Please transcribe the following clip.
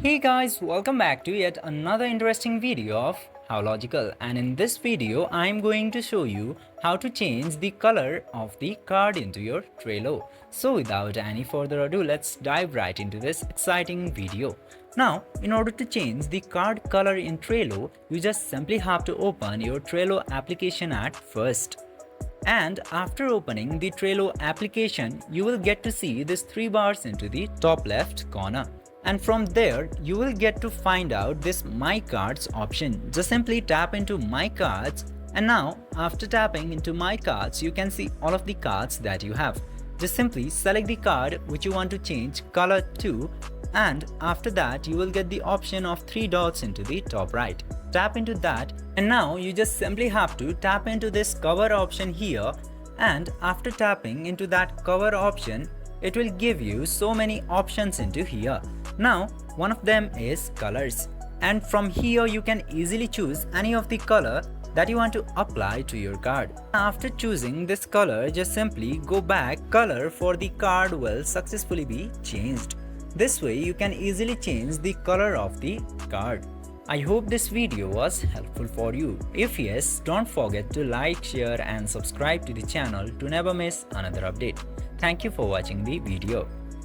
Hey guys, welcome back to yet another interesting video of How Logical, and in this video I am going to show you how to change the color of the card into your Trello. So without any further ado, let's dive right into this exciting video. Now, in order to change the card color in Trello, you just simply have to open your Trello application at first. And after opening the Trello application, you will get to see these three bars into the top left corner. And from there, you will get to find out this My Cards option. Just simply tap into My Cards, and now after tapping into My Cards, you can see all of the cards that you have. Just simply select the card which you want to change color to, and after that you will get the option of three dots into the top right. Tap into that, and now you just simply have to tap into this cover option here, and after tapping into that cover option, it will give you so many options into here. Now, one of them is colors, and from here you can easily choose any of the color that you want to apply to your card. After choosing this color, just simply go back. Color for the card will successfully be changed. This way you can easily change the color of the card. I hope this video was helpful for you. If yes, don't forget to like, share and subscribe to the channel to never miss another update. Thank you for watching the video.